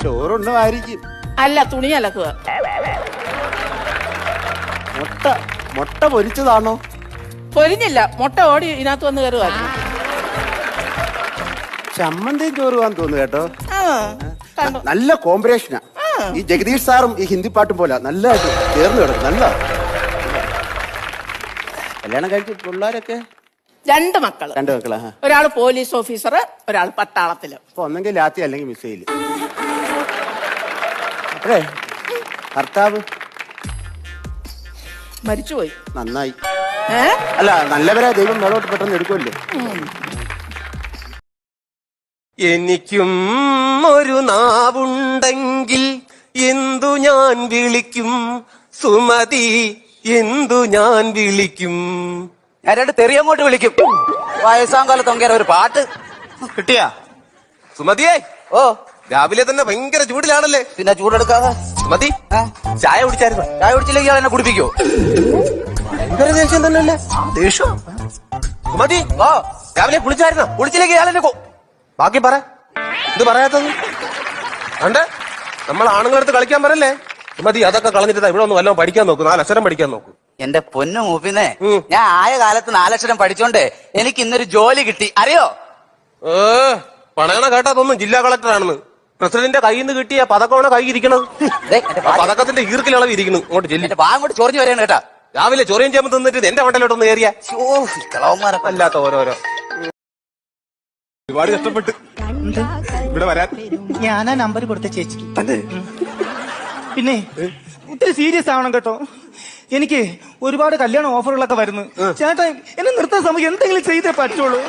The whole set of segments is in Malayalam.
ചോറുണ്ണുമായിരിക്കും. അല്ല, തുണി അലക്കുക. മുട്ട പൊരിച്ചതാണോ? പൊരിഞ്ഞില്ല, മുട്ട ഓടി ഇതിനകത്ത് വന്ന് കയറുമായിരുന്നു. ചമ്മന്തിയും ചോറുവാൻ തോന്നുന്നു കേട്ടോ. കണ്ടു. നല്ല കോമ്പിനേഷനാ. ഈ ജഗദീഷ് സാറും ഈ ഹിന്ദി പാട്ടും പോലെ നല്ലതായിട്ട് ചേർന്ന് കിടക്കും. നല്ല കല്യാണം കഴിച്ച പിള്ളേരൊക്കെ 2 മക്കള്. 2 മക്കളാ. ഒരാള് പോലീസ് ഓഫീസർ, ഒരാൾ പട്ടാളത്തില്. അപ്പൊ ഒന്നെങ്കിൽ ലാത്തി അല്ലെങ്കിൽ മിസൈല്. അല്ലേ ഭർത്താവ് മരിച്ചുപോയി. നന്നായി. അല്ല, നല്ലവരാ ദൈവം മേളോട്ട് പെട്ടെന്ന് എടുക്കുമല്ലോ. എനിക്കും ഒരു നാവുണ്ടെങ്കിൽ എന്തു ഞാൻ വിളിക്കും സുമതി, എന്തു ഞാൻ വിളിക്കും. ഞാൻ 2 തെറിയങ്ങോട്ട് വിളിക്കും. വയസ്സാം കാലത്ത് ഒങ്കേറെ ഒരു പാട്ട് കിട്ടിയാ? സുമതിയേ, ഓ രാവിലെ തന്നെ ഭയങ്കര ചൂടിലാണല്ലേ. പിന്നെ ചൂടെടുക്കാതെ. സുമതി, ചായ കുടിച്ചായിരുന്നു? ചായ കുടിച്ചില്ലെങ്കിൽ എന്നെ കുടിപ്പിക്കോ? ഭയങ്കര ദേഷ്യം തന്നെയല്ലേ. ദേഷ്യം? സുമതി, ഓ രാവിലെ കുളിച്ചായിരുന്നോ? കുടിച്ചില്ലെങ്കിൽ ഇയാളെന്നെ ബാക്കി പറ. ഇത് പറയാത്തത് കണ്ട് നമ്മൾ ആണുങ്ങളടുത്ത് കളിക്കാൻ പറയല്ലേ. സുമതി, അതൊക്കെ കളഞ്ഞിട്ട് ഇവിടെ ഒന്ന് വല്ലതും പഠിക്കാൻ നോക്കും. 4 അക്ഷരം പഠിക്കാൻ നോക്കും. എന്റെ പൊന്നു മൂപ്പിന്നെ, ഞാൻ ആയ കാലത്ത് 4 അക്ഷരം പഠിച്ചോണ്ട് എനിക്ക് ഇന്നൊരു ജോലി കിട്ടി, അറിയോ? പണയണ കേട്ടാതൊന്നും ജില്ലാ കളക്ടർ ആണെന്ന്. പ്രസിഡന്റിന്റെ കയ്യിൽ നിന്ന് കിട്ടിയ പതക്കമാണ് കൈ ഇരിക്കണത്. പതക്കത്തിന്റെ ഈർക്കിലളവ് ഇരിക്കുന്നു. അങ്ങോട്ട് ചെല്ലി. എന്റെ ഭാഗം കൊണ്ട് ചൊറിഞ്ഞു വരെയാണ് കേട്ടാ. രാവിലെ ചൊറിയും ചേമ്പ് തിന്നിട്ട് എന്റെ വണ്ടലോട്ടൊന്ന് കയറിയ കളവന്മാരൊക്കെ അല്ലാത്ത ഓരോരോ. ഒരുപാട് കഷ്ടപ്പെട്ട് ഇവിടെ വരാൻ ഞാനാ നമ്പർ കൊടുത്ത ചേച്ചിക്ക്. പിന്നെ ഇത്തിരി സീരിയസ് ആവണം കേട്ടോ. എനിക്ക് ഒരുപാട് കല്യാണ ഓഫറുകളൊക്കെ വരുന്നു. ചേട്ടാ, എന്നെ നിർത്താൻ സമയം എന്തെങ്കിലും ചെയ്തേ പറ്റുള്ളൂ.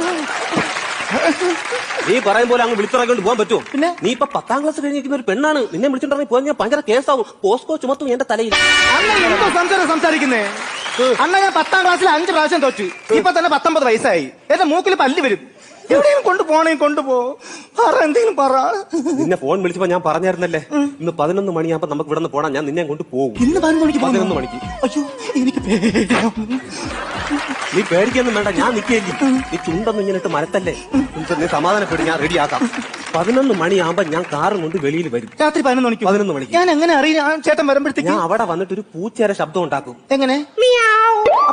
നീ പറയും പോലെ അങ്ങ് വിളിച്ചിറങ്ങിക്കൊണ്ട് പോകാൻ പറ്റുമോ? പിന്നെ നീ ഇപ്പൊ 10ാം ക്ലാസ് കഴിഞ്ഞിരിക്കുന്ന ഒരു പെണ്ണാണ്. നിന്നെ വിളിച്ചിട്ടുണ്ടെങ്കിൽ പോയി ഞാൻ ഭയങ്കര കേസാവും. പോസ്കോ ചുമത്തും എന്റെ തലയിൽ. അണ്ണ എന്തോ സംസാരിക്കുന്നേ? അണ്ണ, ഞാൻ 10ാം ക്ലാസ്സിൽ 5 പ്രാവശ്യം തോറ്റു. ഇപ്പൊ തന്നെ 19 വയസ്സായി. എന്റെ മൂക്കിൽ പല്ല് വരും. എവിടെയും കൊണ്ടുപോണേ കൊണ്ടുപോ. പറ, എന്തെങ്കിലും പറ. നിന്നെ ഫോൺ വിളിച്ചപ്പോ ഞാൻ പറഞ്ഞായിരുന്നല്ലേ, ഇന്ന് 11 മണിയാകുമ്പോ നമുക്ക് ഇവിടെ നിന്ന് പോണം. ഞാൻ നിന്നെ കൊണ്ട് പോകും. ഇന്ന് 11 മണിക്ക്. അയ്യോ, എനിക്ക് പേടിയാവുന്നു. നീ പേടിക്കൊന്നും വേണ്ട, ഞാൻ നിൽക്കുകയല്ലേ. നീ ചുണ്ടൊന്നും ഇങ്ങനെ മരത്തല്ലേ. നീ സമാധാനപ്പെട്ട് ഞാൻ റെഡിയാക്കാം. 11 മണിയാകുമ്പോ ഞാൻ കാറും കൊണ്ട് വെളിയിൽ വരും. രാത്രി 11 മണിക്ക്. ഞാൻ എങ്ങനെ അറിയാം ചേട്ടൻ വരുമ്പോഴത്തേക്ക്? ഞാൻ അവിടെ വന്നിട്ട് ഒരു പൂച്ചേരെ ശബ്ദം ഉണ്ടാക്കും. എങ്ങനെ?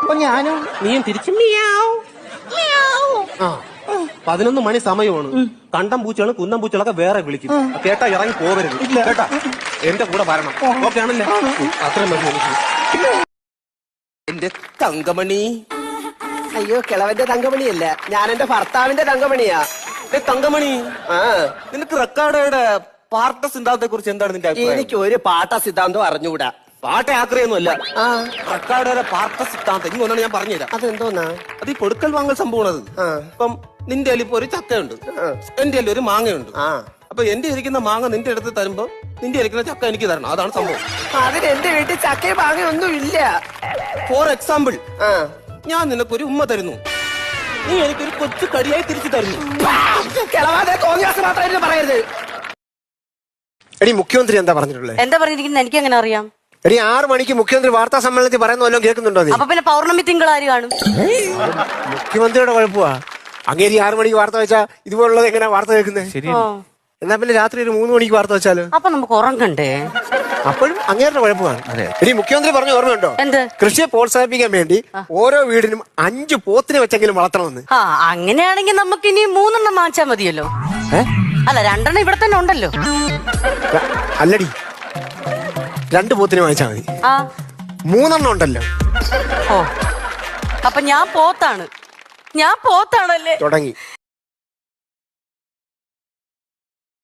അപ്പൊ ഞാനും നീയും തിരിച്ചു. 11 മണി സമയമാണ്. കണ്ടം പൂച്ചകളും കുന്നം പൂച്ചകളൊക്കെ വേറെ വിളിക്കും. കേട്ടാ ഇറങ്ങി പോകരുത് കേട്ടാ. എന്റെ കൂടെ വരണം. ഓക്കെ ആണല്ലേ? അത്രയും മതി എനിക്ക്. എന്റെ തങ്കമണി. അയ്യോ, കിളവന്റെ തങ്കമണിയല്ല, ഞാൻ എന്റെ ഭർത്താവിന്റെ തങ്കമണിയാ. തങ്കമണി, നിനക്ക് റെക്കോർഡയുടെ പാർട്ട സിദ്ധാന്തത്തെ കുറിച്ച് എന്താണ് നിന്റെ അഭിപ്രായം? എനിക്ക് ഒരു പാട്ട സിദ്ധാന്തം അറിഞ്ഞുകൂടാ. പാട്ട ആക്രിയൊന്നുമല്ല. റെക്കോർഡയുടെ പാർട്ട സിദ്ധാന്തം ഇങ്ങൊന്നാണ് ഞാൻ പറഞ്ഞുതരാം. അതെന്തോന്നാ? അത് ഈ കൊടുക്കൽ വാങ്ങൽ സംഭവമാണ്. ഇപ്പം നിന്റെ കയ്യിൽ ഇപ്പൊ ഒരു ചക്കയുണ്ട്, എന്റെ കയ്യിൽ ഒരു മാങ്ങയുണ്ട്. അപ്പൊ എന്റെ ഇരിക്കുന്ന മാങ്ങ നിന്റെ അടുത്ത് തരുമ്പോ നിന്റെ ഇരിക്കുന്ന ചക്ക എനിക്ക് തരണം. അതാണ് സംഭവം. അതിന് എന്റെ വീട്ടിൽ ചക്കയും മാങ്ങയൊന്നും ഇല്ല. ഫോർ എക്സാമ്പിൾ, ഞാൻ നിനക്കൊരു ഉമ്മ തരുന്നു, നീ എനിക്കൊരു കൊച്ചു കടിയായി തിരിച്ചു തരുന്നു. കിളവാതെ തോന്നിയാസം മാത്രമായിട്ട് പറയരുത്. എടി, മുഖ്യമന്ത്രി എന്താ പറഞ്ഞിട്ടുള്ളത്? എന്താ പറഞ്ഞിരിക്കുന്നത്? എനിക്ക് എങ്ങനെ അറിയാം? എടി, 6 മണിക്ക് മുഖ്യമന്ത്രി വാർത്താ സമ്മേളനത്തിൽ പറയുന്ന വല്ലതും കേൾക്കുന്നുണ്ടോ നീ? അപ്പൊ പിന്നെ പൗർണമി തിങ്കളാര് കാണും? മുഖ്യമന്ത്രിയുടെ കുഴപ്പമാ. അങ്ങേരി 6 മണിക്ക് വാർത്ത വെച്ചാ ഇതുപോലുള്ളത് എങ്ങനെയാ വാർത്ത കേൾക്കുന്നത്? എന്നാ പിന്നെ രാത്രി ഒരു 3 മണിക്ക് വാർത്ത വെച്ചാലോ? അപ്പൊ നമുക്ക് ഉറങ്ങണ്ടേ? അപ്പോഴും അങ്ങേരുടെ കുഴപ്പമാണ്. ഇനി മുഖ്യമന്ത്രി പറഞ്ഞ ഓർമ്മയുണ്ടോ? എന്ത്? കൃഷിയെ പ്രോത്സാഹിപ്പിക്കാൻ വേണ്ടി ഓരോ വീടിനും 5 പോത്തിനെ വെച്ചെങ്കിലും വളർത്തണമെന്ന്. അങ്ങനെയാണെങ്കിൽ നമുക്ക് ഇനി 3 എണ്ണം വാങ്ങിച്ചാൽ മതിയല്ലോ. അല്ല, 2 എണ്ണം ഇവിടെ തന്നെ ഉണ്ടല്ലോ. അല്ലടി, 2 പോത്തിനെ വാങ്ങിച്ചാൽ മതി. 3 എണ്ണം ഉണ്ടല്ലോ. ഓ, അപ്പൊ ഞാൻ പോത്താണല്ലേ? തുടങ്ങി.